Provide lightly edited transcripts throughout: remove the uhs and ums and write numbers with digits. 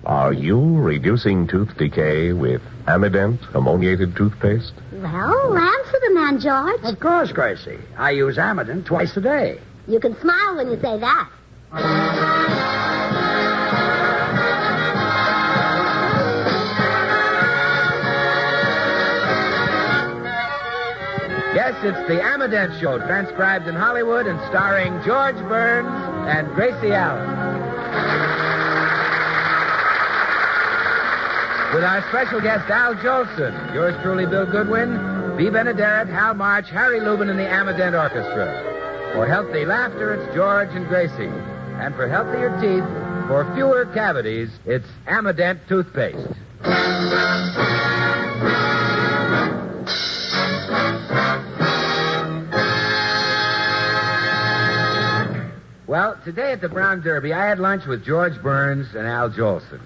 Are you reducing tooth decay with Amident ammoniated toothpaste? Well, answer the man, George. Of course, Gracie. I use Amident twice a day. You can smile when you say that. Yes, it's the Amident Show, transcribed in Hollywood and starring George Burns and Gracie Allen. With our special guest, Al Jolson, yours truly, Bill Goodwin, Bea Benaderet, Hal March, Harry Lubin, and the Amident Orchestra. For healthy laughter, it's George and Gracie. And for healthier teeth, for fewer cavities, it's Amident toothpaste. Well, today at the Brown Derby, I had lunch with George Burns and Al Jolson.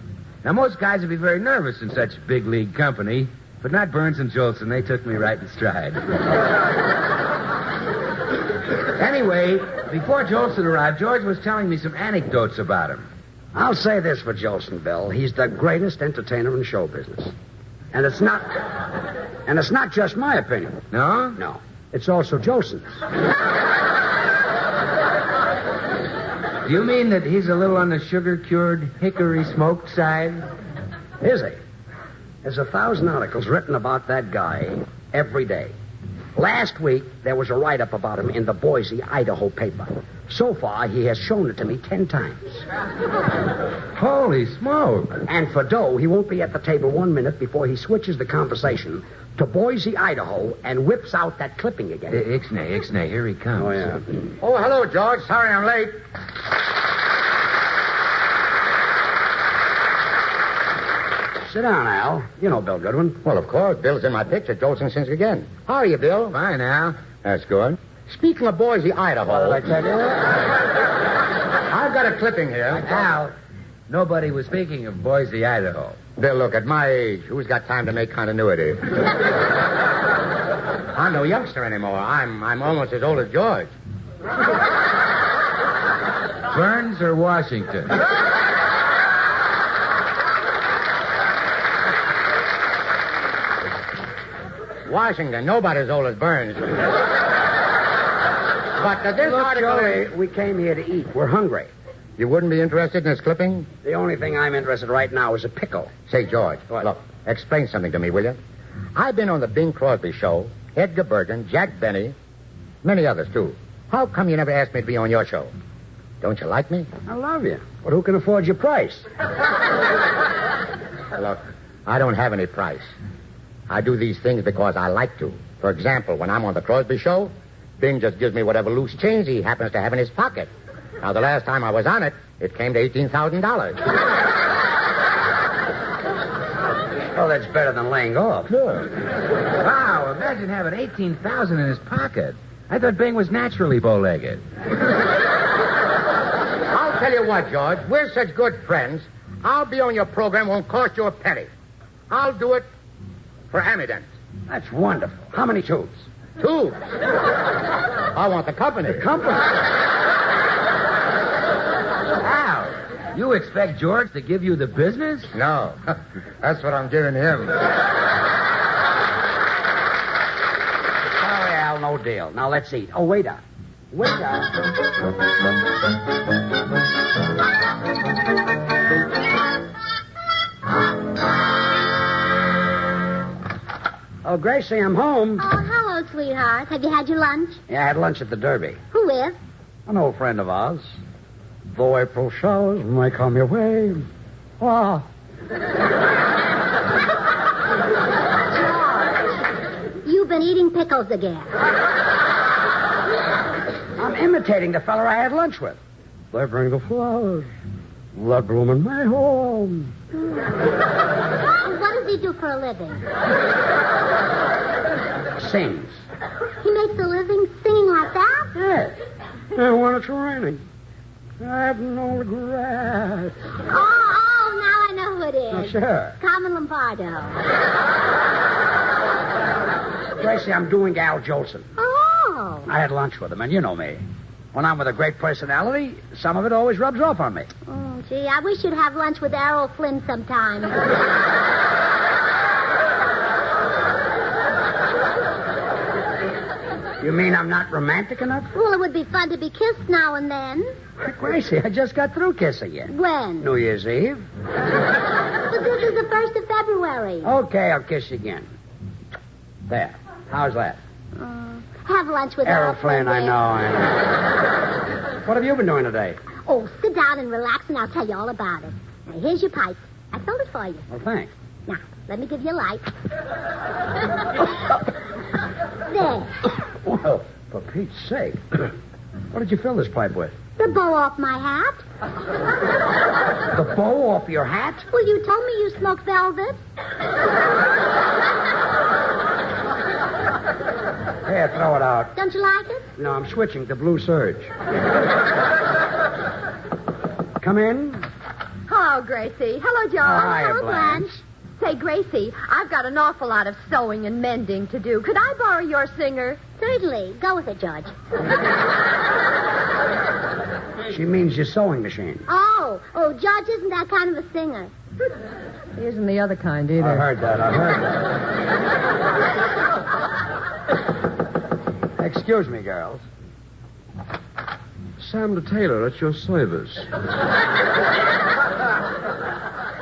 Now, most guys would be very nervous in such big league company, but not Burns and Jolson. They took me right in stride. Anyway, before Jolson arrived, George was telling me some anecdotes about him. I'll say this for Jolson, Bill. He's the greatest entertainer in show business. And it's not just my opinion. No? No. It's also Jolson's. Do you mean that he's a little on the sugar-cured, hickory-smoked side? Is he? There's 1,000 articles written about that guy every day. Last week, there was a write-up about him in the Boise, Idaho paper. So far, he has shown it to me 10 times. Holy smoke. And for dough, he won't be at the table 1 minute before he switches the conversation to Boise, Idaho, and whips out that clipping again. Ixnay, here he comes. Oh, yeah. Oh, hello, George. Sorry I'm late. Sit down, Al. You know Bill Goodwin. Well, of course. Bill's in my picture. Jolson sings again. How are you, Bill? Fine, Al. That's good. Speaking of Boise, Idaho. What did I tell you? I've got a clipping here. Al, nobody was speaking of Boise, Idaho. Bill, look, at my age, who's got time to make continuity? I'm no youngster anymore. I'm almost as old as George. Burns or Washington? Washington. Nobody's old as Burns. But this Look, article... Joey, we came here to eat. We're hungry. You wouldn't be interested in this clipping? The only thing I'm interested in right now is a pickle. Say, George, look, explain something to me, will you? I've been on the Bing Crosby show, Edgar Bergen, Jack Benny, many others, too. How come you never asked me to be on your show? Don't you like me? I love you. But who can afford your price? Look, I don't have any price. I do these things because I like to. For example, when I'm on the Crosby show, Bing just gives me whatever loose change he happens to have in his pocket. Now, the last time I was on it, it came to $18,000. Oh, that's better than laying off. Sure. Wow, imagine having $18,000 in his pocket. I thought Bing was naturally bow-legged. I'll tell you what, George. We're such good friends. I'll be on your program. Won't cost you a penny. I'll do it for Amident. That's wonderful. How many tubes? 2. I want the company. The company? Al, you expect George to give you the business? No. That's what I'm giving him. Sorry, Al, no deal. Now, let's eat. Oh, waiter. Waiter. Oh, Gracie, I'm home. Oh, hello, sweetheart. Have you had your lunch? Yeah, I had lunch at the Derby. Who with? An old friend of ours. Though April showers may come your way. Ah. You've been eating pickles again. I'm imitating the fella I had lunch with. They bring the flowers that bloom in my home. What does he do for a living? Sings. He makes a living singing like that? Yes. And when it's raining, I have no regret. Oh, now I know who it is. Oh, sure. Carmen Lombardo. Gracie, I'm doing Al Jolson. Oh. I had lunch with him, and you know me. When I'm with a great personality, some of it always rubs off on me. Oh, Gee, I wish you'd have lunch with Errol Flynn sometime. You mean I'm not romantic enough? Well, it would be fun to be kissed now and then. Gracie, I just got through kissing you. When? New Year's Eve. But this is the 1st of February. Okay, I'll kiss you again. There. How's that? Have lunch with Errol Errol Flynn, I then. know. What have you been doing today? Oh, sit down and relax, and I'll tell you all about it. Now, here's your pipe. I filled it for you. Well, thanks. Now, let me give you a light. There. Well, for Pete's sake. What did you fill this pipe with? The bow off my hat. The bow off your hat? Well, you told me you smoke velvet. Here, throw it out. Don't you like it? No, I'm switching to Blue Surge. Come in. Hello, Gracie. Hello, John. Hiya, hello, Blanche. Say, Gracie, I've got an awful lot of sewing and mending to do. Could I borrow your singer? Certainly. Go with it, George. She means your sewing machine. Oh, George isn't that kind of a singer. He isn't the other kind either. I heard that. Excuse me, girls. Sam the tailor at your service.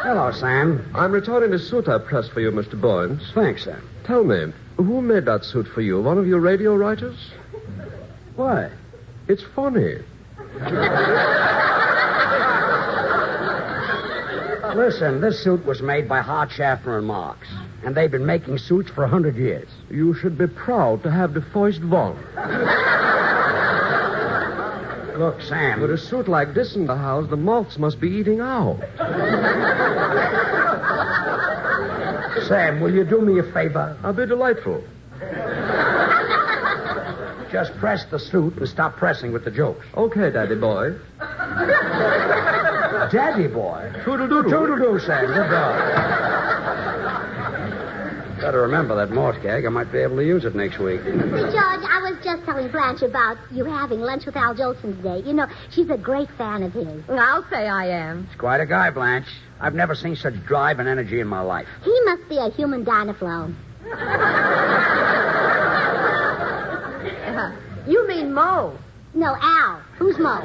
Hello, Sam. I'm returning a suit I pressed for you, Mr. Boynes. Thanks, Sam. Tell me, who made that suit for you? One of your radio writers? Why? It's funny. Listen, this suit was made by Hart, Schaffner, and Marx. And they've been making suits for 100 years. You should be proud to have the first one. Look, Sam. With a suit like this in the house, the moths must be eating out. Sam, will you do me a favor? I'll be delightful. Just press the suit and stop pressing with the jokes. Okay, Daddy boy. Daddy boy. Toodle-doodle. Toodle-doo, Sam. Good dog. Better remember that Morse gag. I might be able to use it next week. See, George, I was just telling Blanche about you having lunch with Al Jolson today. You know, she's a great fan of his. I'll say I am. He's quite a guy, Blanche. I've never seen such drive and energy in my life. He must be a human dynaflow. You mean Mo. No, Al. Who's Mo?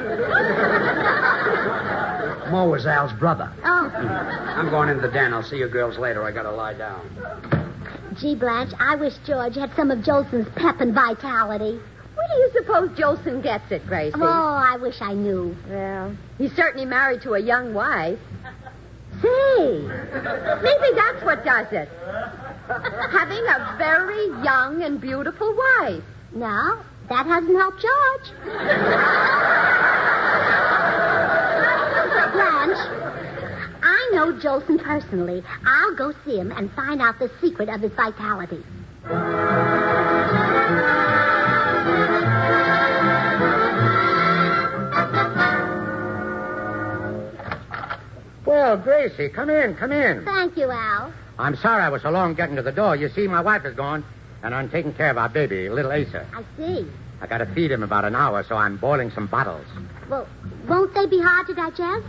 Mo is Al's brother. Oh. I'm going in the den. I'll see you girls later. I gotta lie down. Gee, Blanche, I wish George had some of Jolson's pep and vitality. Where do you suppose Jolson gets it, Gracie? Oh, I wish I knew. Well, he's certainly married to a young wife. Say, maybe that's what does it. Having a very young and beautiful wife. No, that hasn't helped George. Blanche, I know Jolson personally. I'll go see him and find out the secret of his vitality. Well, Gracie, come in. Thank you, Al. I'm sorry I was so long getting to the door. You see, my wife is gone, and I'm taking care of our baby, little Asa. I see. I got to feed him about an hour, so I'm boiling some bottles. Well, won't they be hard to digest?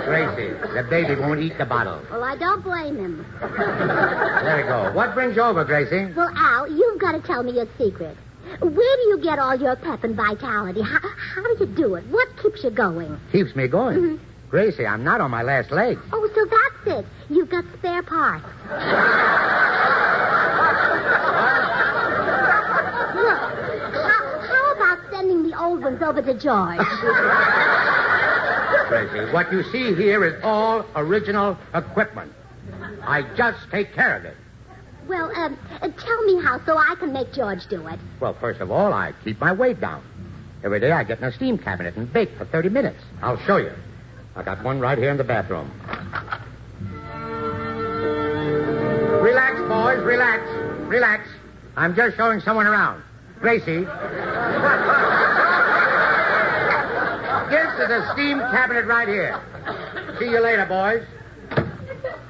Gracie, the baby won't eat the bottle. Well, I don't blame him. There we go. What brings you over, Gracie? Well, Al, you've got to tell me your secret. Where do you get all your pep and vitality? How do you do it? What keeps you going? Keeps me going. Mm-hmm. Gracie, I'm not on my last leg. Oh, so that's it. You've got spare parts. Look, how about sending the old ones over to George? Gracie, what you see here is all original equipment. I just take care of it. Well, tell me how so I can make George do it. Well, first of all, I keep my weight down. Every day I get in a steam cabinet and bake for 30 minutes. I'll show you. I got one right here in the bathroom. Relax, boys, relax. I'm just showing someone around. Gracie. This is a steam cabinet right here. See you later, boys.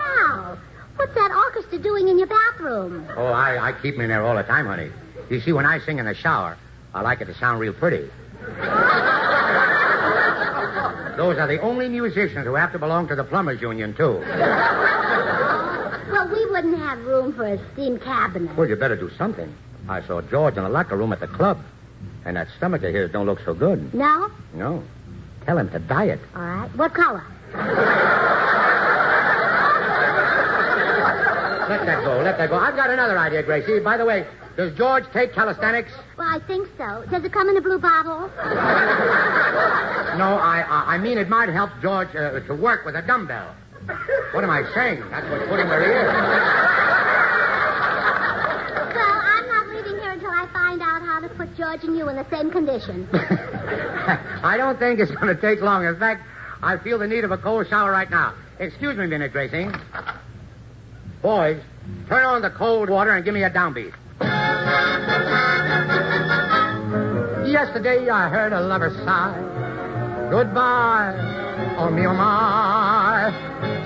Al, what's that orchestra doing in your bathroom? Oh, I keep them in there all the time, honey. You see, when I sing in the shower, I like it to sound real pretty. Those are the only musicians who have to belong to the Plumbers Union, too. Well, we wouldn't have room for a steam cabinet. Well, you better do something. I saw George in the locker room at the club. And that stomach of his don't look so good. No? No. Tell him to diet. All right. What color? Let that go. I've got another idea, Gracie. By the way, does George take calisthenics? Well, I think so. Does it come in a blue bottle? No, I mean it might help George to work with a dumbbell. What am I saying? That's what's putting where he is. Well, I'm not leaving here until I find out how to put George and you in the same condition. I don't think it's going to take long. In fact, I feel the need of a cold shower right now. Excuse me a minute, Gracie. Boys, turn on the cold water and give me a downbeat. Yesterday I heard a lover sigh. Goodbye, oh me, oh my.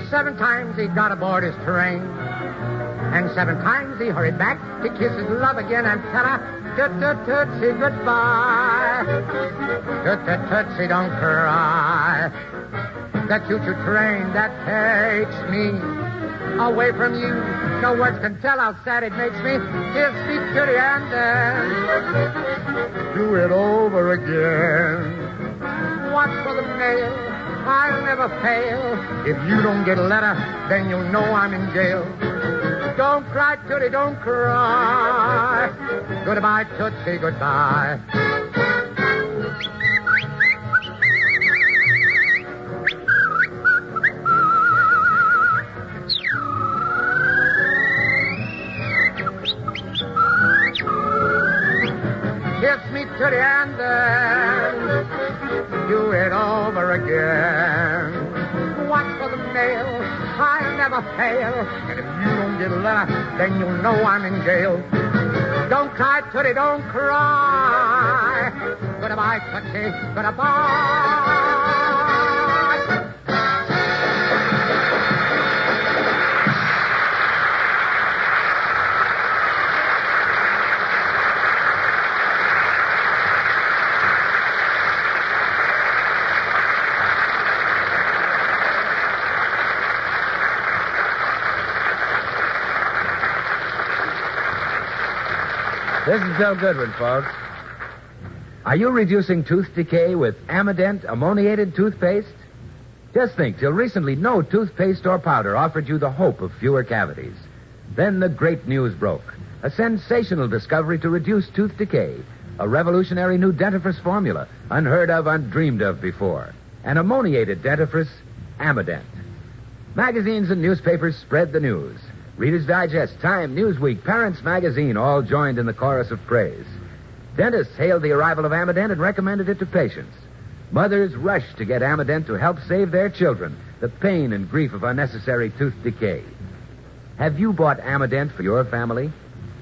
7 times he got aboard his train. And 7 times he hurried back to kiss his love again and tell her, tootsie goodbye. Tootsie don't cry. That choo-choo train that takes me away from you. No words can tell how sad it makes me. Kiss me to the end and do it over again. Watch for the mail. I'll never fail. If you don't get a letter, then you'll know I'm in jail. Don't cry, Tootie, don't cry. Goodbye, Tootsie, goodbye. Kiss me to the end and do it over again. Watch for the mail, I'll never fail. And if you don't get a letter, then you'll know I'm in jail. Don't cry, Tootie, don't cry. Goodbye, Tootsie, goodbye. This is Bill Goodwin, folks. Are you reducing tooth decay with Amident ammoniated toothpaste? Just think, till recently, no toothpaste or powder offered you the hope of fewer cavities. Then the great news broke. A sensational discovery to reduce tooth decay. A revolutionary new dentifrice formula, unheard of, undreamed of before. An ammoniated dentifrice, Amident. Magazines and newspapers spread the news. Reader's Digest, Time, Newsweek, Parents Magazine all joined in the chorus of praise. Dentists hailed the arrival of Amident and recommended it to patients. Mothers rushed to get Amident to help save their children the pain and grief of unnecessary tooth decay. Have you bought Amident for your family?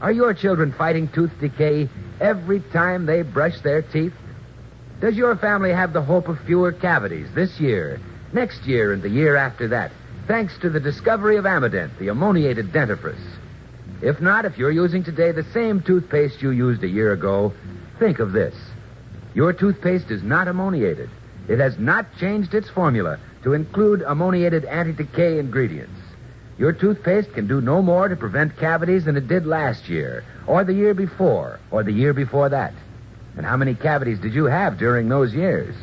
Are your children fighting tooth decay every time they brush their teeth? Does your family have the hope of fewer cavities this year, next year, and the year after that, thanks to the discovery of Amident, the ammoniated dentifrice? If not, if you're using today the same toothpaste you used a year ago, think of this. Your toothpaste is not ammoniated. It has not changed its formula to include ammoniated anti-decay ingredients. Your toothpaste can do no more to prevent cavities than it did last year, or the year before, or the year before that. And how many cavities did you have during those years?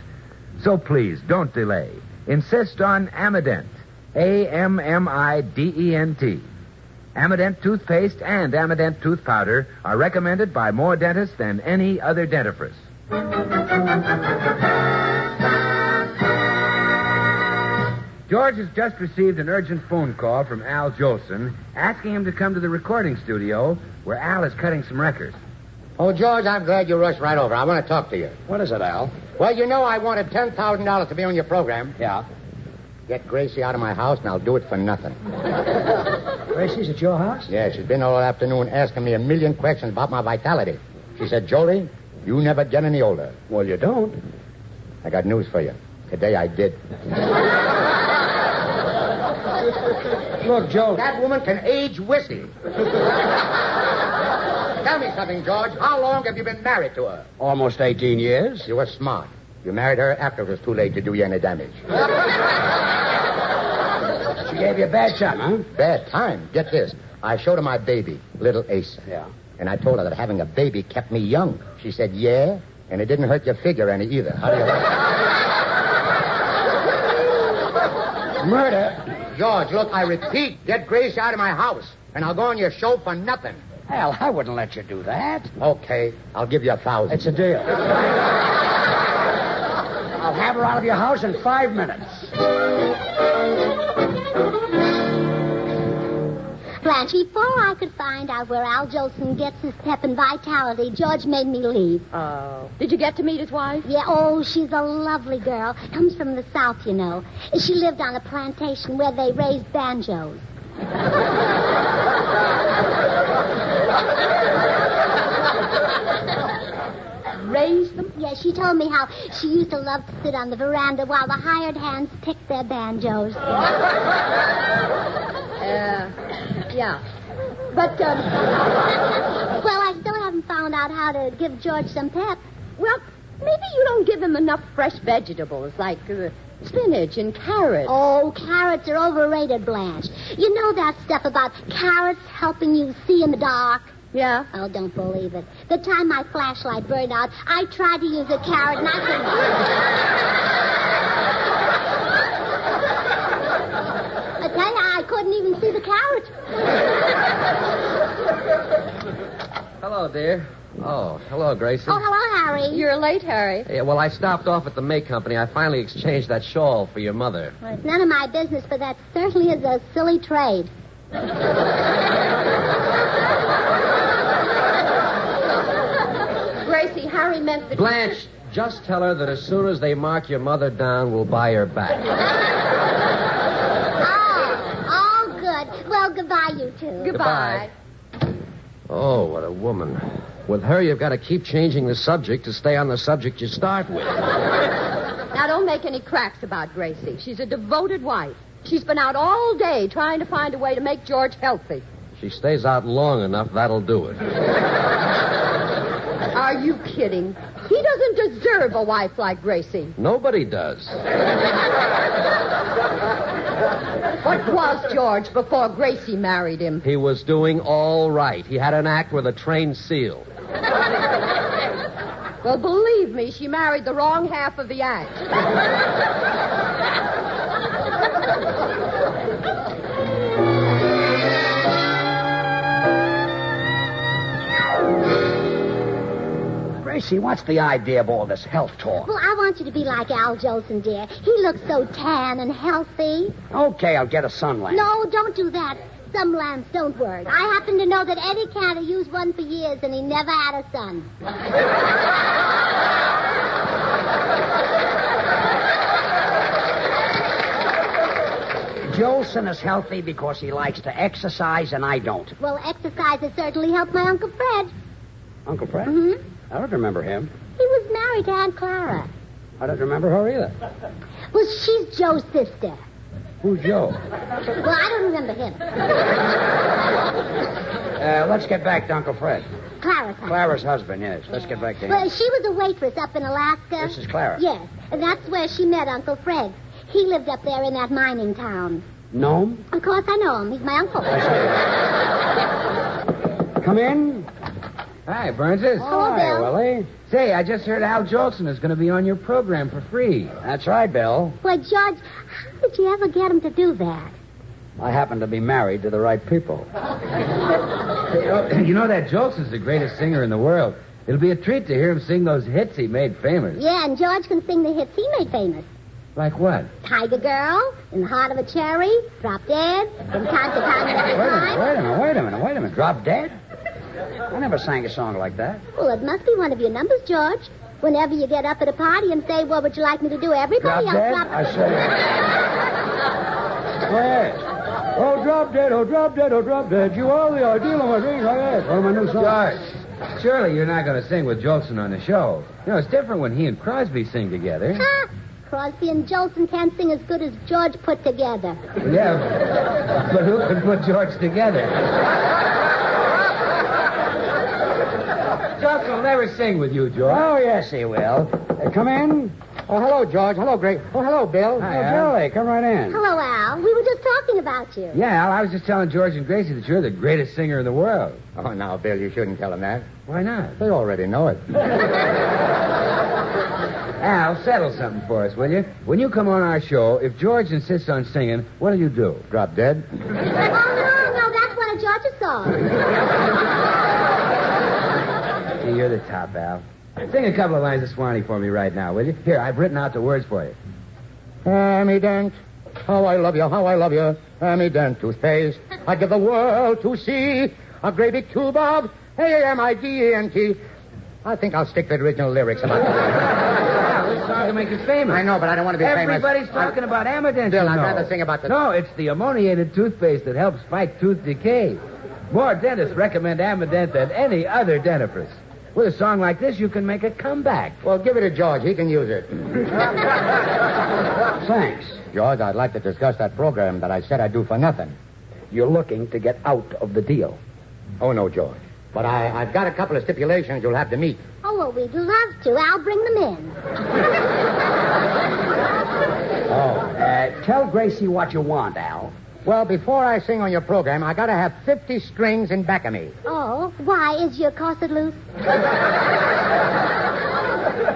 So please, don't delay. Insist on Amident. Amident. Amident toothpaste and Amident tooth powder are recommended by more dentists than any other dentifrice. George has just received an urgent phone call from Al Jolson asking him to come to the recording studio where Al is cutting some records. Oh, George, I'm glad you rushed right over. I want to talk to you. What is it, Al? Well, you know I wanted $10,000 to be on your program. Yeah. Get Gracie out of my house, and I'll do it for nothing. Gracie's at your house? Yeah, she's been all afternoon asking me a million questions about my vitality. She said, Jolie, you never get any older. Well, you don't. I got news for you. Today I did. Look, Joe. That woman can age whiskey. Tell me something, George. How long have you been married to her? Almost 18 years. You were smart. You married her after it was too late to do you any damage. She gave you a bad time, huh? Bad time. Get this. I showed her my baby, little Ace. Yeah. And I told her that having a baby kept me young. She said, yeah, and it didn't hurt your figure any either. How do you like? Murder? George, look, I repeat, get Gracie out of my house, and I'll go on your show for nothing. Hell, I wouldn't let you do that. Okay, I'll give you $1,000. It's a deal. I'll have her out of your house in 5 minutes. Blanche, before I could find out where Al Jolson gets his pep and vitality, George made me leave. Oh. Did you get to meet his wife? Yeah, oh, she's a lovely girl. Comes from the South, you know. She lived on a plantation where they raised banjos. Raised them? Yeah, she told me how she used to love to sit on the veranda while the hired hands picked their banjos. Yeah. But, Well, I still haven't found out how to give George some pep. well, maybe you don't give him enough fresh vegetables like spinach and carrots. Oh, carrots are overrated, Blanche. You know that stuff about carrots helping you see in the dark? Yeah? Oh, don't believe it. The time my flashlight burned out, I tried to use a carrot and I couldn't. I tell you, I couldn't even see the carrot. Hello, dear. Oh, hello, Gracie. Oh, hello, Harry. You're late, Harry. Yeah, well, I stopped off at the May Company. I finally exchanged that shawl for your mother. Well, it's none of my business, but that certainly is a silly trade. Gracie, Harry meant that... Blanche, just tell her that as soon as they mark your mother down, we'll buy her back. Oh, good. Well, goodbye, you two. Goodbye. Oh, what a woman. With her, you've got to keep changing the subject to stay on the subject you start with. Now, don't make any cracks about Gracie. She's a devoted wife. She's been out all day trying to find a way to make George healthy. She stays out long enough, that'll do it. Are you kidding? He doesn't deserve a wife like Gracie. Nobody does. What was George before Gracie married him? He was doing all right. He had an act with a trained seal. Well, believe me, she married the wrong half of the act. Gracie, what's the idea of all this health talk? Well, I want you to be like Al Jolson, dear. He looks so tan and healthy. Okay, I'll get a sun lamp. No, don't do that. Some lamps don't work. I happen to know that Eddie Cantor used one for years, and he never had a son. Jolson is healthy because he likes to exercise, and I don't. Well, exercise has certainly helped my Uncle Fred. Uncle Fred? Mm-hmm. I don't remember him. He was married to Aunt Clara. I don't remember her either. Well, she's Joe's sister. Who's Joe? Well, I don't remember him. Let's get back to Uncle Fred. Clara's husband. Clara's husband, yes. Let's get back to him. Well, she was a waitress up in Alaska. This is Clara. Yes, and that's where she met Uncle Fred. He lived up there in that mining town. Know him? Of course I know him. He's my uncle. Come in. Hi, Burnses. Hello, Hi, Bill. Willie. Say, I just heard Al Jolson is going to be on your program for free. That's right, Bill. Well, George, how did you ever get him to do that? I happen to be married to the right people. You know that Jolson's the greatest singer in the world. It'll be a treat to hear him sing those hits he made famous. Yeah, and George can sing the hits he made famous. Like what? Tiger Girl, In the Heart of a Cherry, Drop Dead, From Time to Time. Wait a minute. Drop Dead? I never sang a song like that. Well, it must be one of your numbers, George. Whenever you get up at a party and say, what would you like me to do? Everybody Drop else Dead? drop... I say... Wait. Oh, drop dead, oh, drop dead, oh, drop dead. You are the ideal of my dreams. Like that. One of my new songs. George, surely you're not going to sing with Jolson on the show. You know, it's different when he and Crosby sing together. Ha! Crosby and Jolson can't sing as good as George put together. Yeah, but who can put George together? Jolson will never sing with you, George. Oh, yes, he will. Come in. Oh, hello, George. Hello, Grace. Oh, hello, Bill. Hi, Billy. Come right in. Hello, Al. We were just talking about you. Yeah, Al, I was just telling George and Gracie that you're the greatest singer in the world. Oh, now, Bill, you shouldn't tell them that. Why not? They already know it. Al, settle something for us, will you? When you come on our show, if George insists on singing, what'll you do? Drop dead? Oh, no, that's one of George's songs. Hey, you're the top, Al. Sing a couple of lines of Swanee for me right now, will you? Here, I've written out the words for you. Hammy Dent, how I love you, Hammy Dent toothpaste. I'd give the world to see a great big tube of A-M-I-D-E-N-T. I think I'll stick to the original lyrics about that. This song will make you famous. I know, but I don't want to be famous. Everybody's talking about Amident. Bill, I'd rather sing about the... No, it's the ammoniated toothpaste that helps fight tooth decay. More dentists recommend Amident than any other dentifrice. With a song like this, you can make a comeback. Well, give it to George. He can use it. Thanks. George, I'd like to discuss that program that I said I'd do for nothing. You're looking to get out of the deal. Oh, no, George. But I've got a couple of stipulations you'll have to meet. Oh, well, we'd love to. I'll bring them in. Tell Gracie what you want, Al. Well, before I sing on your program, I got to have 50 strings in back of me. Oh, why? Is your corset loose?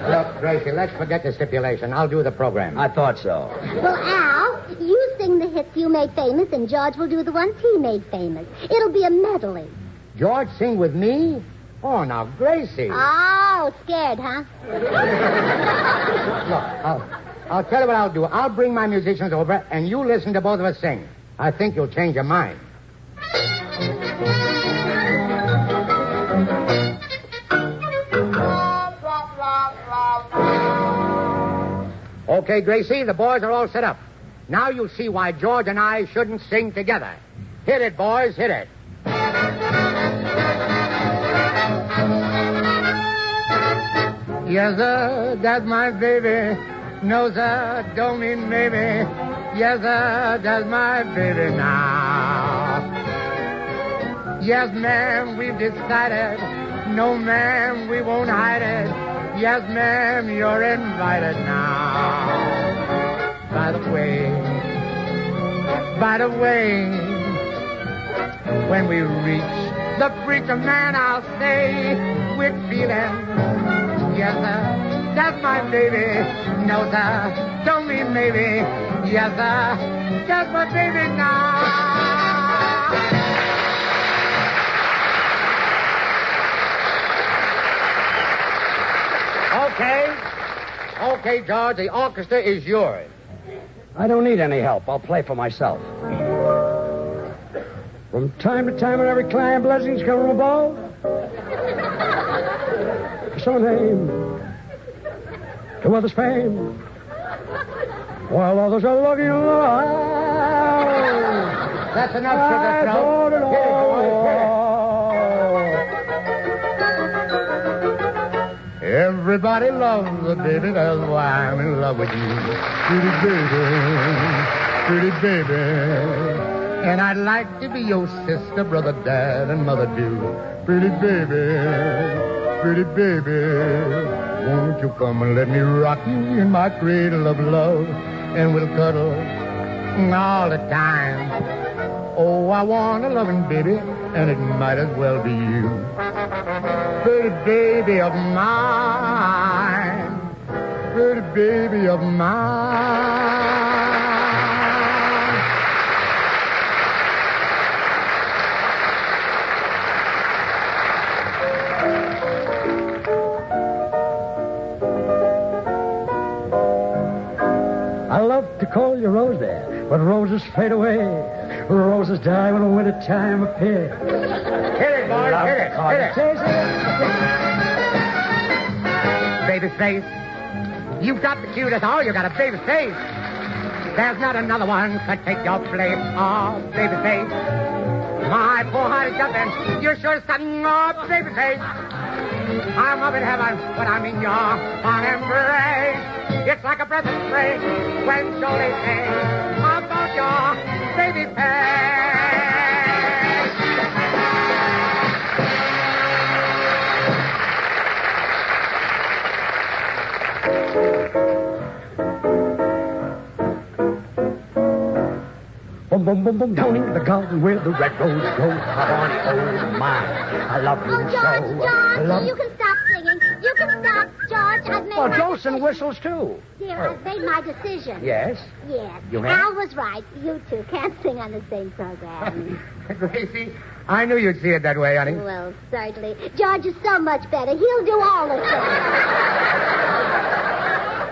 Look, Gracie, let's forget the stipulation. I'll do the program. I thought so. Well, Al, you sing the hits you made famous, and George will do the ones he made famous. It'll be a medley. George sing with me? Oh, now, Gracie. Oh, scared, huh? Look, I'll tell you what I'll do. I'll bring my musicians over, and you listen to both of us sing. I think you'll change your mind. Okay, Gracie, the boys are all set up. Now you'll see why George and I shouldn't sing together. Hit it, boys, hit it. Yes, sir, that's my baby. No, sir, don't mean maybe. Yes, sir, that's my baby now. Yes, ma'am, we've decided. No, ma'am, we won't hide it. Yes, ma'am, you're invited now. By the way, when we reach the preacher man, I'll say with feeling, yes, sir, that's my baby. No, sir, don't mean maybe. Yes, sir, that's my baby now. Okay, George, the orchestra is yours. I don't need any help. I'll play for myself. From time to time, when every client blessings come from above, some name to others' fame, while others are looking alive. That's enough, sugar throat. Hit it, boys, hit it. Everybody loves a baby, that's why I'm in love with you. Pretty baby. And I'd like to be your sister, brother, dad, and mother too. Pretty baby. Won't you come and let me rock you in my cradle of love, and we'll cuddle all the time. Oh, I want a loving baby, and it might as well be you. Pretty baby of mine. Pretty baby of mine. I love to call you Rose there, but roses fade away. Roses die when the winter time appears. Hit it, boys, hit it. Baby face. You've got the cutest, oh, you got a baby face. There's not another one could take your place, oh, baby face. My poor heart is jumping. You're sure something, oh, baby face. I'm up in heaven when I'm in your fond embrace. It's like a breath of spring when surely sings about your baby face. boom, boom, boom, doing the garden where the red rose grows. Honey, oh my, I love you Oh, so. George, I love you can stop singing. You can stop, George. I've made Well, my Jolson decision. whistles too. Dear, I've made my decision. Yes. Yes. You have? Al was right. You two can't sing on the same program. Gracie, I knew you'd see it that way, honey. Well, certainly. George is so much better. He'll do all the singing.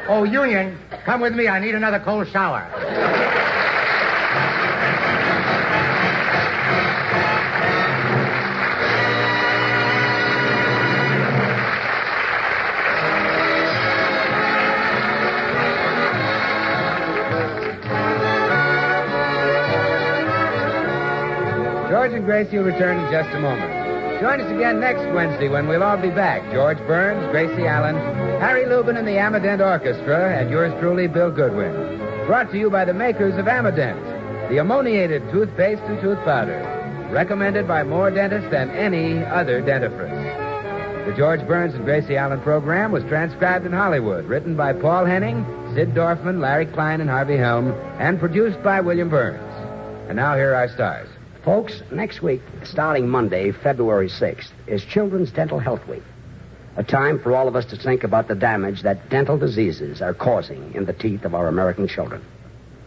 Oh, Union, come with me. I need another cold shower. George and Gracie will return in just a moment. Join us again next Wednesday when we'll all be back. George Burns, Gracie Allen, Harry Lubin and the Amadent Orchestra, and yours truly, Bill Goodwin. Brought to you by the makers of Amadent, the ammoniated toothpaste and tooth powder. Recommended by more dentists than any other dentifrice. The George Burns and Gracie Allen program was transcribed in Hollywood, written by Paul Henning, Sid Dorfman, Larry Klein, and Harvey Helm, and produced by William Burns. And now here are our stars. Folks, next week, starting Monday, February 6th, is Children's Dental Health Week. A time for all of us to think about the damage that dental diseases are causing in the teeth of our American children.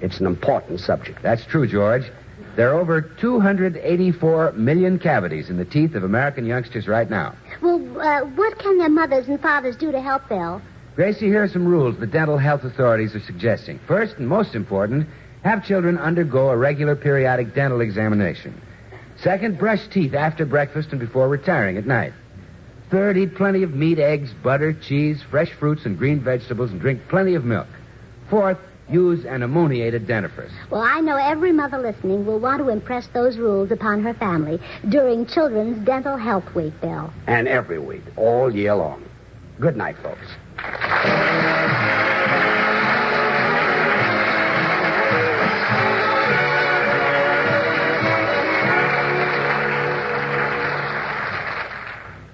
It's an important subject. That's true, George. There are over 284 million cavities in the teeth of American youngsters right now. Well, what can their mothers and fathers do to help, Bill? Gracie, here are some rules the dental health authorities are suggesting. First, and most important, have children undergo a regular periodic dental examination. Second, brush teeth after breakfast and before retiring at night. Third, eat plenty of meat, eggs, butter, cheese, fresh fruits, and green vegetables, and drink plenty of milk. Fourth, use an ammoniated dentifrice. Well, I know every mother listening will want to impress those rules upon her family during Children's Dental Health Week, Bill. And every week, all year long. Good night, folks.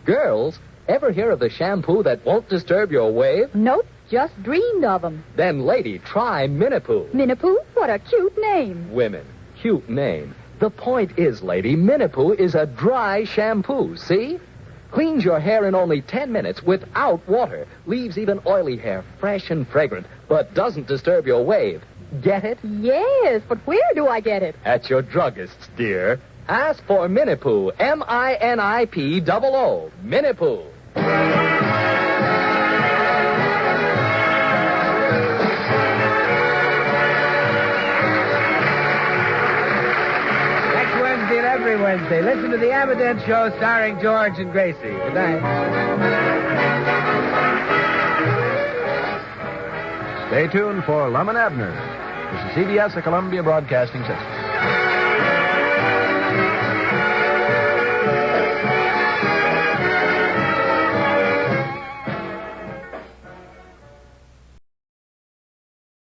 Girls, ever hear of the shampoo that won't disturb your wave? Nope, just dreamed of them. Then, lady, try Minipoo. Minipoo? What a cute name. Women, cute name. The point is, lady, Minipoo is a dry shampoo, see? Cleans your hair in only 10 minutes without water. Leaves even oily hair fresh and fragrant, but doesn't disturb your wave. Get it? Yes, but where do I get it? At your druggist's, dear. Ask for Minipoo. M-I-N-I-P-O-O. Minipoo. Next Wednesday and every Wednesday, listen to the Amadent Show starring George and Gracie. Good night. Stay tuned for Lum and Abner. This is CBS, the Columbia Broadcasting System.